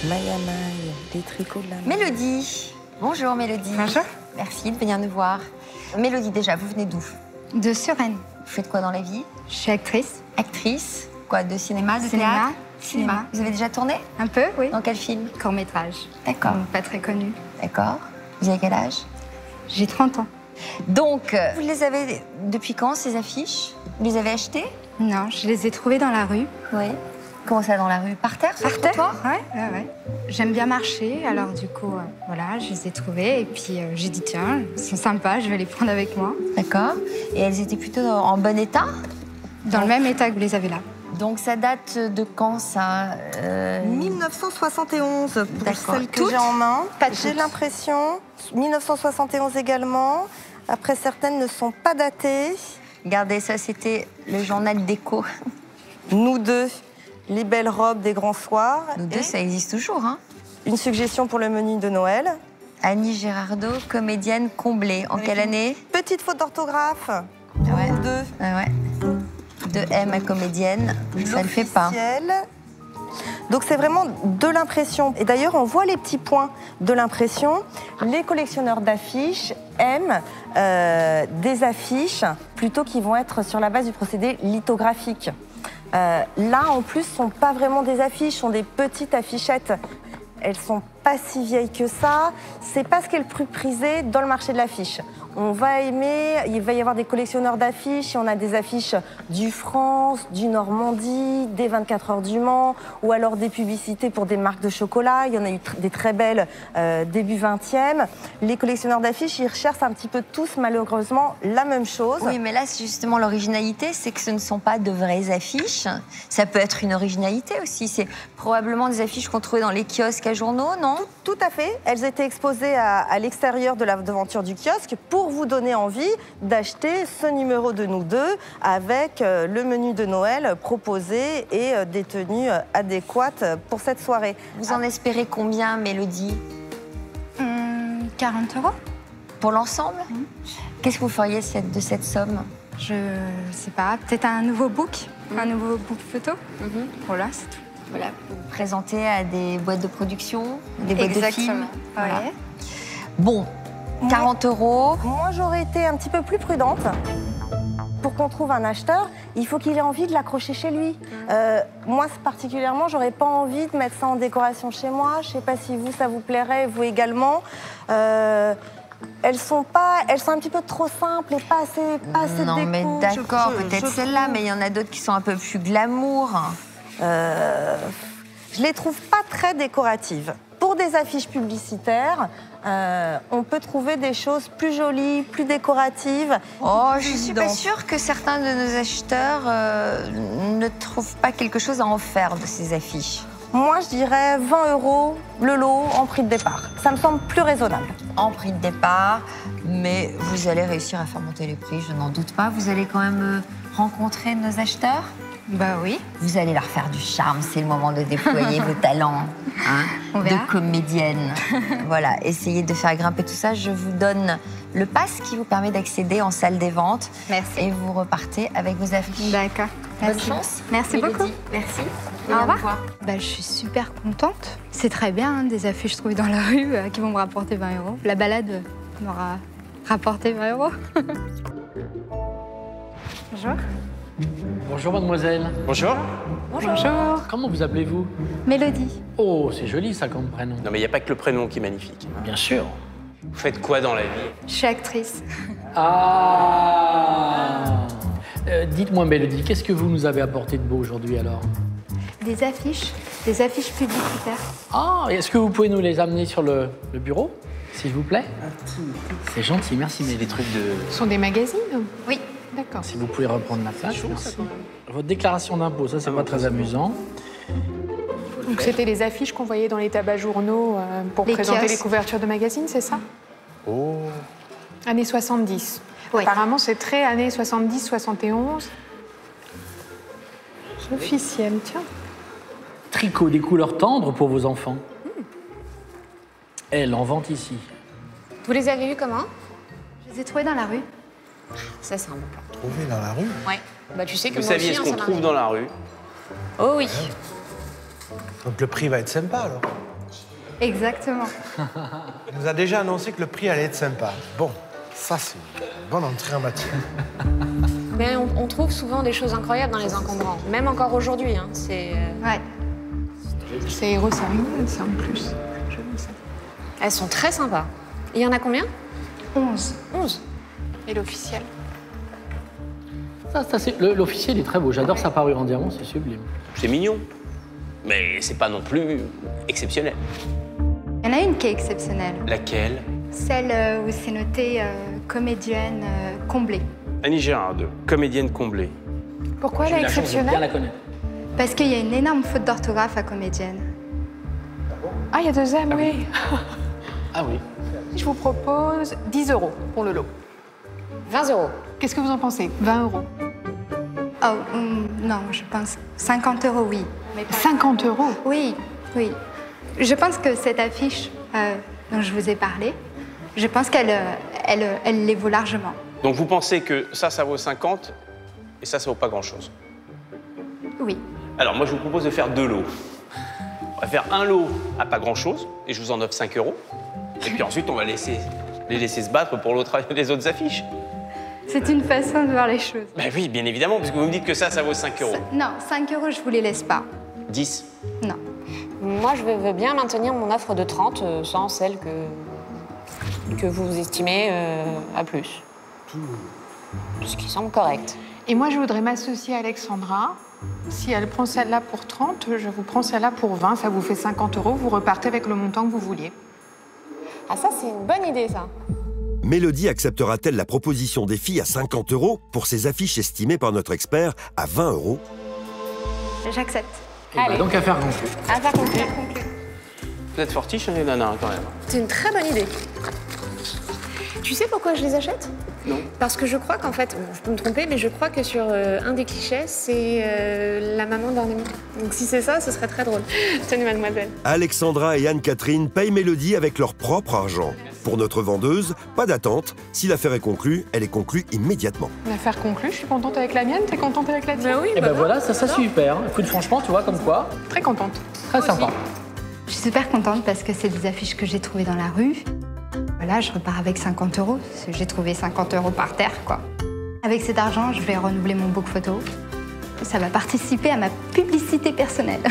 Maï, des tricots de la main. Mélodie. Bonjour Mélodie. Bonjour. Merci de venir nous voir. Mélodie, déjà, vous venez d'où? De Suresnes. Vous faites quoi dans la vie? Je suis actrice. Actrice? Quoi, de cinéma, de Cinéma. théâtre? Cinéma. Vous avez déjà tourné? Un peu, oui. Dans quel film? Court-métrage. D'accord. Pas très connu. D'accord. Vous avez quel âge? J'ai 30 ans. Donc, vous les avez depuis quand, ces affiches? Vous les avez achetées? Non, je les ai trouvées dans la rue. Oui. Comment ça, dans la rue? Par terre, sur le trottoir? Ouais. J'aime bien marcher, alors du coup, voilà, je les ai trouvées. Et puis, j'ai dit, tiens, elles sont sympas, je vais les prendre avec moi. D'accord. Et elles étaient plutôt en bon état? Dans le même état que vous les avez là. Donc, ça date de quand, ça 1971, pour D'accord. celle que Toutes j'ai en main. Pas J'ai toutes. l'impression. 1971 également. Après, certaines ne sont pas datées. Regardez, ça, c'était le journal d'écho. Nous deux, les belles robes des grands soirs. Nous deux, Et ça existe toujours, hein. une suggestion pour le menu de Noël. Annie Girardot, comédienne comblée. En quelle année? Petite faute d'orthographe. Ouais. Nous deux. Ah ouais. De M à comédienne, ça ne fait pas. L'officiel. Donc c'est vraiment de l'impression. Et d'ailleurs, on voit les petits points de l'impression. Les collectionneurs d'affiches aiment des affiches plutôt qui vont être sur la base du procédé lithographique. Là, en plus, ce ne sont pas vraiment des affiches, ce sont des petites affichettes. Elles sont pas si vieilles que ça. C'est pas ce qui est le plus prisé dans le marché de l'affiche. On va aimer, il va y avoir des collectionneurs d'affiches, et on a des affiches du France, du Normandie, des 24 heures du Mans, ou alors des publicités pour des marques de chocolat. Il y en a eu des très belles début 20e. Les collectionneurs d'affiches, ils recherchent un petit peu tous, malheureusement, la même chose. Oui, mais là, c'est justement l'originalité, c'est que ce ne sont pas de vraies affiches. Ça peut être une originalité aussi. C'est probablement des affiches qu'on trouvait dans les kiosques à journaux, non? Tout à fait. Elles étaient exposées à l'extérieur de la devanture du kiosque pour vous donner envie d'acheter ce numéro de Nous deux avec le menu de Noël proposé et des tenues adéquates pour cette soirée. Vous en espérez combien, Mélodie? 40 €. Pour l'ensemble? Qu'est-ce que vous feriez de cette somme? Je sais pas, peut-être un nouveau book, un nouveau book photo. Voilà, c'est tout. Voilà, vous vous présentez à des boîtes de production, des boîtes de films. Voilà. Ouais. Bon, 40 €. Moi, j'aurais été un petit peu plus prudente. Pour qu'on trouve un acheteur, il faut qu'il ait envie de l'accrocher chez lui. Moi, particulièrement, j'aurais pas envie de mettre ça en décoration chez moi. Je sais pas si vous, ça vous plairait, vous également. Elles sont un petit peu trop simples et pas assez Non, déco. mais d'accord, Je peut-être celle-là, trouve. mais il y en a d'autres qui sont un peu plus glamour. Je les trouve pas très décoratives. Pour des affiches publicitaires, on peut trouver des choses plus jolies, plus décoratives. Oh, je suis pas évidentes. sûre que certains de nos acheteurs ne trouvent pas quelque chose à en faire de ces affiches. Moi, je dirais 20 € le lot en prix de départ. Ça me semble plus raisonnable. En prix de départ, mais vous allez réussir à faire monter les prix, je n'en doute pas. Vous allez quand même rencontrer nos acheteurs. Bah oui. Vous allez leur faire du charme, c'est le moment de déployer vos talents On de verra. comédienne. Voilà, essayez de faire grimper tout ça. Je vous donne le pass qui vous permet d'accéder en salle des ventes. Merci. Et vous repartez avec vos affiches. D'accord. Bonne Merci. chance. Merci Mélodie. beaucoup. Merci. Au revoir. Bah, je suis super contente. C'est très bien, hein, des affiches trouvées dans la rue qui vont me rapporter 20 €. La balade m'aura rapporté 20 €. Bonjour. Bonjour mademoiselle. Bonjour. Bonjour. Comment vous appelez-vous? Mélodie. Oh, c'est joli ça comme prénom. Non mais il n'y a pas que le prénom qui est magnifique. Bien sûr. Vous faites quoi dans la vie? Je suis actrice. Ah dites-moi Mélodie, qu'est-ce que vous nous avez apporté de beau aujourd'hui alors? Des affiches publicitaires. Ah, et est-ce que vous pouvez nous les amener sur le bureau, s'il vous plaît? C'est gentil, merci C'est Mélodie. des trucs de... Ce sont des magazines? Oui. D'accord. Si vous pouvez reprendre la place, merci. Votre déclaration d'impôt, ça c'est pas très amusant. Donc c'était les affiches qu'on voyait dans les tabacs journaux pour Les présenter kiosques. les couvertures de magazines, c'est ça? Oh. Années 70. Oui. Apparemment, c'est très années 70-71. Officiel, tiens. Tricot des couleurs tendres pour vos enfants. Elle en vente ici. Vous les avez vus comment? Je les ai trouvées dans la rue. Ça, c'est un bon plan. Trouvé dans la rue. Ouais. Bah, tu sais que Vous moi saviez aussi, ce hein, qu'on ça trouve m'arrive. dans la rue? Oh oui. Donc le prix va être sympa alors. Exactement. Il nous a déjà annoncé que le prix allait être sympa. Bon, ça c'est une bonne entrée en matière. Mais on trouve souvent des choses incroyables dans les encombrants, même encore aujourd'hui. Hein. C'est. Ouais. C'est aéroseringue, ça en plus. Elles sont très sympas. Il y en a combien? 11. 11. Et l'officiel. L'officiel est très beau. J'adore sa parure en diamant, c'est sublime. C'est mignon. Mais c'est pas non plus exceptionnel. Il y en a une qui est exceptionnelle. Laquelle? Celle où c'est noté comédienne comblée. Annie Gérard, comédienne comblée. Pourquoi J'ai elle eu est la chance de bien exceptionnelle? la connaître. Parce qu'il y a une énorme faute d'orthographe à comédienne. Ah, il y a 2 M, oui. Ah oui. Je vous propose 10 € pour le lot. 20 €. Qu'est-ce que vous en pensez? 20 €. Oh, non, je pense 50 €, oui. Mais pas... 50 €? Oui, oui. Je pense que cette affiche dont je vous ai parlé, je pense qu'elle elle les vaut largement. Donc vous pensez que ça vaut 50 et ça vaut pas grand-chose? Oui. Alors moi je vous propose de faire 2 lots. On va faire un lot à pas grand-chose et je vous en offre 5 €. Et puis ensuite on va les laisser se battre pour les autres affiches. C'est une façon de voir les choses. Ben oui, bien évidemment, puisque vous me dites que ça vaut 5 €. Non, 5 €, je vous les laisse pas. 10. Non. Moi, je veux bien maintenir mon offre de 30 sans celle que vous estimez à plus. Ce qui semble correct. Et moi, je voudrais m'associer à Alexandra. Si elle prend celle-là pour 30, je vous prends celle-là pour 20. Ça vous fait 50 €. Vous repartez avec le montant que vous vouliez. Ah, ça, c'est une bonne idée, ça. Mélodie acceptera-t-elle la proposition des filles à 50 € pour ces affiches estimées par notre expert à 20 €? J'accepte. Allez. Donc affaire conclue. Affaire conclue. Vous êtes fortiche, les nanas, quand même. C'est une très bonne idée. Tu sais pourquoi je les achète? Non. Parce que je crois qu'en fait, je peux me tromper, mais je crois que sur un des clichés, c'est la maman d'Ornement. Donc si c'est ça, ce serait très drôle. Tenez, mademoiselle. Alexandra et Anne-Catherine payent Mélodie avec leur propre argent. Pour notre vendeuse, pas d'attente. Si l'affaire est conclue, elle est conclue immédiatement. L'affaire conclue, je suis contente avec la mienne. T'es contente avec la tienne? Ben oui, Et ben voilà, ça super. Écoute, franchement, tu vois, comme quoi, Très contente. très sympa. Je suis super contente parce que c'est des affiches que j'ai trouvées dans la rue. Voilà, je repars avec 50 €. J'ai trouvé 50 € par terre, quoi. Avec cet argent, je vais renouveler mon book photo. Ça va participer à ma publicité personnelle.